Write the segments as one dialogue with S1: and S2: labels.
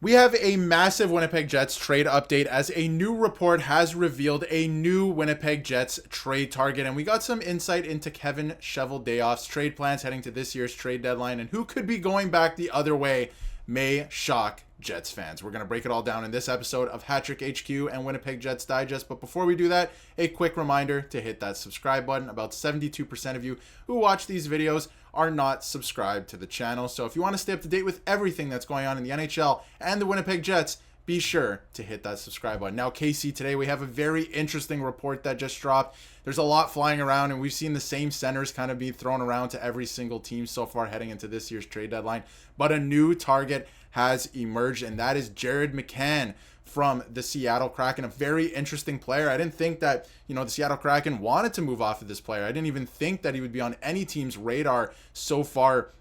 S1: We have a massive Winnipeg Jets trade update as a new report has revealed a new Winnipeg Jets trade target, and we got some insight into Kevin Cheveldayoff's trade plans heading to this year's trade deadline, and who could be going back the other way may shock Jets fans. We're going to break it all down in this episode of Hat-Trick HQ and Winnipeg Jets Digest, but before we do that, a quick reminder to hit that subscribe button. About 72% of you who watch these videos are not subscribed to the channel, so if you want to stay up to date with everything that's going on in the NHL and the Winnipeg Jets, be sure to hit that subscribe button. Now, KC, today we have a very interesting report that just dropped. There's a lot flying around, and we've seen the same centers kind of be thrown around to every single team so far heading into this year's trade deadline. But a new target has emerged, and that is Jared McCann from the Seattle Kraken, a very interesting player. I didn't think that, the Seattle Kraken wanted to move off of this player. I didn't even think that he would be on any team's radar so far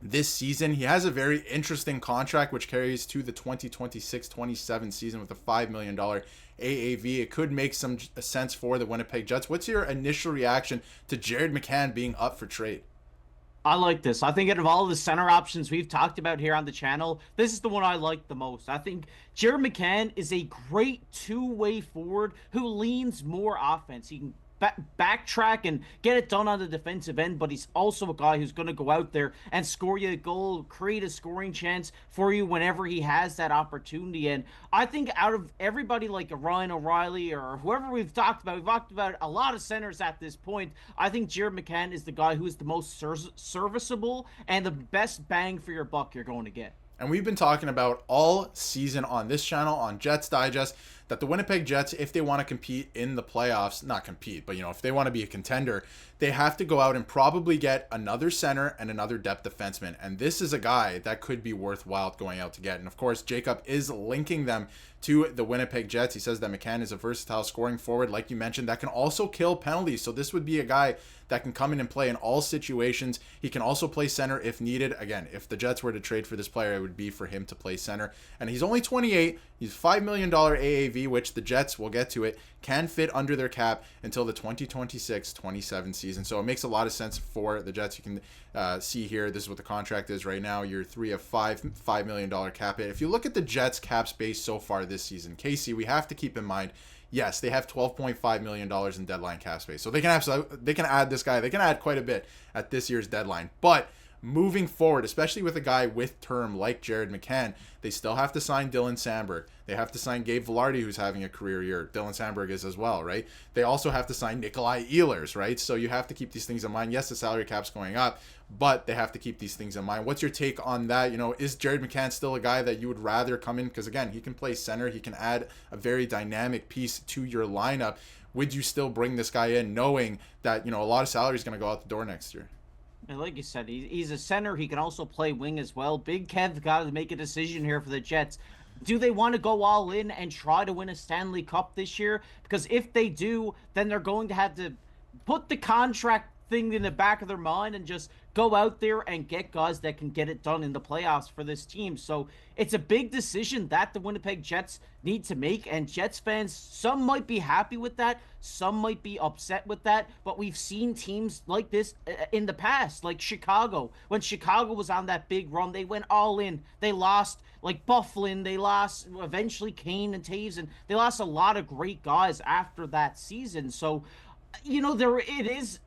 S1: this season. He has a very interesting contract, which carries to the 2026-27 season with a $5 million AAV. It could make some sense for the Winnipeg Jets. What's your initial reaction to Jared McCann being up for trade?
S2: I like this. I think out of all of the center options we've talked about here on the channel, this is the one I like the most. I think Jared McCann is a great two-way forward who leans more offense. He can backtrack and get it done on the defensive end, but he's also a guy who's going to go out there and score you a goal, create a scoring chance for you whenever he has that opportunity. And I think out of everybody like a Ryan O'Reilly or whoever we've talked about a lot of centers at this point. I think Jared McCann is the guy who is the most serviceable and the best bang for your buck you're going to get.
S1: And we've been talking about all season on this channel, on Jets Digest, that the Winnipeg Jets, if they want to compete in the playoffs, not compete, but if they want to be a contender, they have to go out and probably get another center and another depth defenseman. And this is a guy that could be worthwhile going out to get. And of course, Jacob is linking them to the Winnipeg Jets. He says that McCann is a versatile scoring forward, like you mentioned, that can also kill penalties. So this would be a guy that can come in and play in all situations. He can also play center if needed. Again, if the Jets were to trade for this player, it would be for him to play center. And he's only 28. He's $5 million AAV, which the Jets, we'll get to it, can fit under their cap until the 2026-27 season. So it makes a lot of sense for the Jets. You can see here, this is what the contract is right now. Year 3 of $5 million cap hit. If you look at the Jets cap space so far this season, KC, we have to keep in mind, yes, they have $12.5 million in deadline cap space. So they can add this guy. They can add quite a bit at this year's deadline. But moving forward, especially with a guy with term like Jared McCann, they still have to sign Dylan Samberg. They have to sign Gabe Vilardi, who's having a career year. Dylan Samberg is as well, right? They also have to sign Nikolai Ehlers, right? So you have to keep these things in mind. Yes, the salary cap's going up, but they have to keep these things in mind. What's your take on that? Is Jared McCann still a guy that you would rather come in? Because again, he can play center. He can add a very dynamic piece to your lineup. Would you still bring this guy in knowing that, a lot of salary is going to go out the door next year?
S2: And like you said, he's a center. He can also play wing as well. Big Kev got to make a decision here for the Jets. Do they want to go all in and try to win a Stanley Cup this year? Because if they do, then they're going to have to put the contract thing in the back of their mind and just go out there and get guys that can get it done in the playoffs for this team. So it's a big decision that the Winnipeg Jets need to make, and Jets fans, some might be happy with that, some might be upset with that, but we've seen teams like this in the past, like Chicago. When Chicago was on that big run, they went all in. They lost like Bufflin, they lost eventually Kane and Taves, and they lost a lot of great guys after that season. So, it is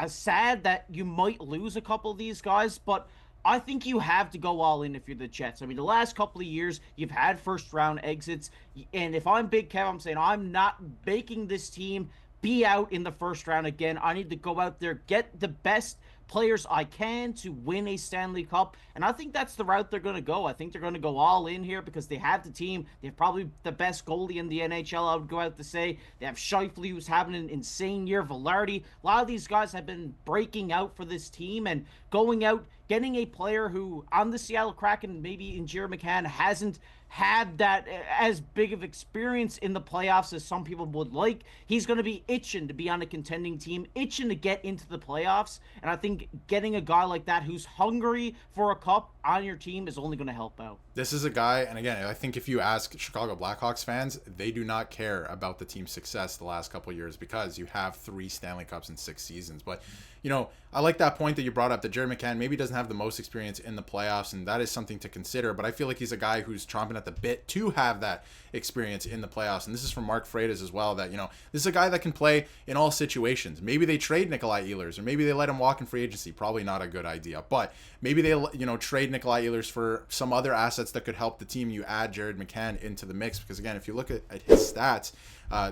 S2: sad that you might lose a couple of these guys, but I think you have to go all in if you're the Jets. I mean, the last couple of years, you've had first-round exits, and if I'm Big Kev, I'm saying I'm not making this team be out in the first round again. I need to go out there, get the best players I can to win a Stanley Cup, and I think that's the route they're going to go. I think they're going to go all in here because they have the team. They have probably the best goalie in the NHL, I would go out to say. They have Scheifele, who's having an insane year. Vilardi. A lot of these guys have been breaking out for this team and going out, getting a player who, on the Seattle Kraken, maybe in Jared McCann, hasn't had that as big of experience in the playoffs as some people would like. He's going to be itching to be on a contending team, itching to get into the playoffs, and I think getting a guy like that who's hungry for a cup on your team is only going to help out.
S1: This is a guy, and again, I think if you ask Chicago Blackhawks fans, they do not care about the team's success the last couple of years because you have 3 Stanley Cups in 6 seasons. But, you know, I like that point that you brought up that Jared McCann maybe doesn't have the most experience in the playoffs, and that is something to consider. But I feel like he's a guy who's chomping at the bit to have that experience in the playoffs. And this is from Mark Freitas as well, that, you know, this is a guy that can play in all situations. Maybe they trade Nikolai Ehlers, or maybe they let him walk in free agency. Probably not a good idea. But maybe they, you know, trade Nikolai Ehlers for some other assets that could help the team. You add Jared McCann into the mix, because again, if you look at his stats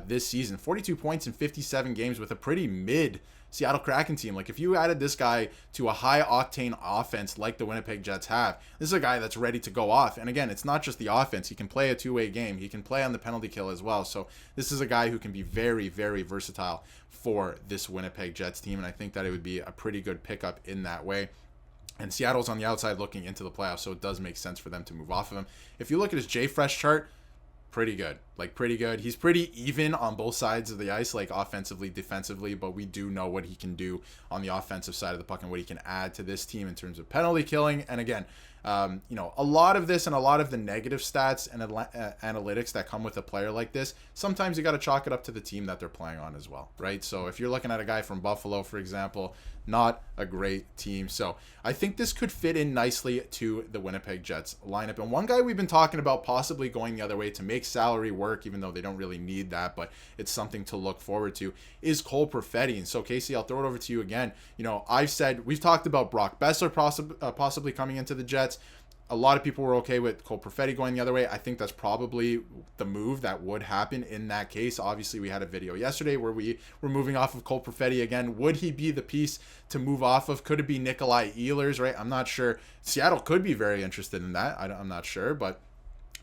S1: this season, 42 points in 57 games with a pretty mid Seattle Kraken team. Like, if you added this guy to a high octane offense like the Winnipeg Jets have, this is a guy that's ready to go off. And again, it's not just the offense. He can play a two-way game. He can play on the penalty kill as well. So this is a guy who can be very, very versatile for this Winnipeg Jets team. And I think that it would be a pretty good pickup in that way. And Seattle's on the outside looking into the playoffs, so it does make sense for them to move off of him. If you look at his JFresh chart, pretty good. Like, pretty good. He's pretty even on both sides of the ice, like offensively, defensively, but we do know what he can do on the offensive side of the puck and what he can add to this team in terms of penalty killing. And again, you know, a lot of this and a lot of the negative stats and analytics that come with a player like this, sometimes you got to chalk it up to the team that they're playing on as well, right? So if you're looking at a guy from Buffalo, for example, not a great team. So I think this could fit in nicely to the Winnipeg Jets lineup. And one guy we've been talking about possibly going the other way to make salary work, even though they don't really need that, but it's something to look forward to, is Cole Perfetti. And so, Casey, I'll throw it over to you again. You know, we've talked about Brock Besser possibly coming into the Jets. A lot of people were okay with Cole Perfetti going the other way. I think that's probably the move that would happen in that case. Obviously, we had a video yesterday where we were moving off of Cole Perfetti again. Would he be the piece to move off of? Could it be Nikolai Ehlers, right? I'm not sure. Seattle could be very interested in that. I'm not sure, but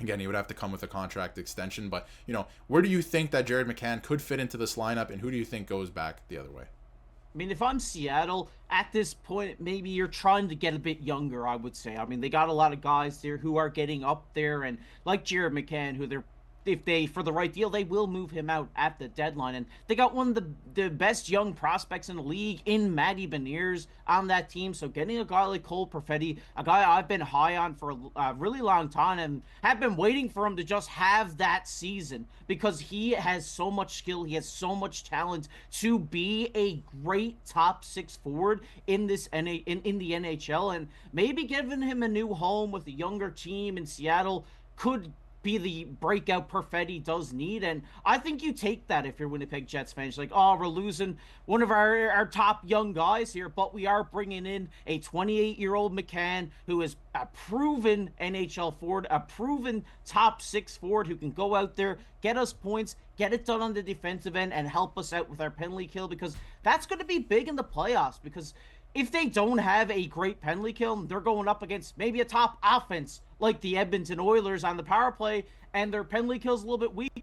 S1: again, he would have to come with a contract extension. But, you know, where do you think that Jared McCann could fit into this lineup, and who do you think goes back the other way?
S2: I mean, if I'm Seattle, at this point, maybe you're trying to get a bit younger, I would say. I mean, they got a lot of guys there who are getting up there, and like Jared McCann, who if they, for the right deal, they will move him out at the deadline. And they got one of the best young prospects in the league in Matty Beniers on that team. So getting a guy like Cole Perfetti, a guy I've been high on for a really long time and have been waiting for him to just have that season, because he has so much skill. He has so much talent to be a great top 6 forward in this in the NHL. And maybe giving him a new home with a younger team in Seattle could be the breakout Perfetti does need. And I think you take that if you're Winnipeg Jets fans. Like, oh, we're losing one of our top young guys here, but we are bringing in a 28-year-old McCann who is a proven NHL forward, a proven top 6 forward who can go out there, get us points, get it done on the defensive end, and help us out with our penalty kill, because that's going to be big in the playoffs. Because if they don't have a great penalty kill, they're going up against maybe a top offense like the Edmonton Oilers on the power play, and their penalty kill's a little bit weaker,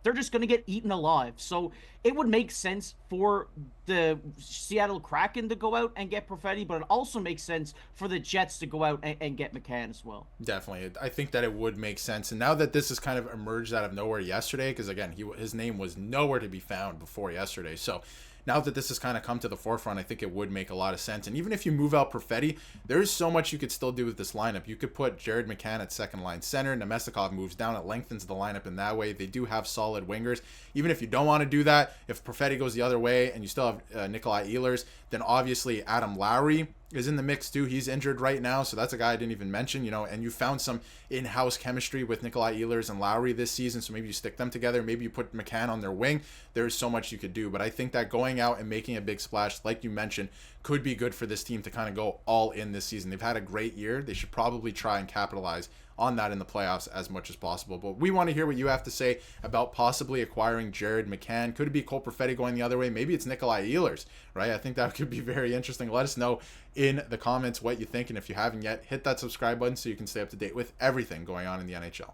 S2: they're just going to get eaten alive. So it would make sense for the Seattle Kraken to go out and get Perfetti, but it also makes sense for the Jets to go out and get McCann as well.
S1: Definitely. I think that it would make sense. And now that this has kind of emerged out of nowhere yesterday, because again, his name was nowhere to be found before yesterday. So now that this has kind of come to the forefront, I think it would make a lot of sense. And even if you move out Perfetti, there's so much you could still do with this lineup. You could put Jared McCann at second line center. Nemestikov moves down. It lengthens the lineup in that way. They do have solid wingers. Even if you don't want to do that, if Perfetti goes the other way and you still have Nikolai Ehlers, then obviously Adam Lowry is in the mix too. He's injured right now, so that's a guy I didn't even mention, you know, and you found some in-house chemistry with Nikolai Ehlers and Lowry this season, so maybe you stick them together. Maybe you put McCann on their wing. There's so much you could do, but I think that going out and making a big splash, like you mentioned, could be good for this team to kind of go all in this season. They've had a great year. They should probably try and capitalize on that in the playoffs as much as possible. But we want to hear what you have to say about possibly acquiring Jared McCann. Could it be Cole Perfetti going the other way? Maybe it's Nikolai Ehlers, right? I think that could be very interesting. Let us know in the comments what you think. And if you haven't yet, hit that subscribe button so you can stay up to date with everything going on in the NHL.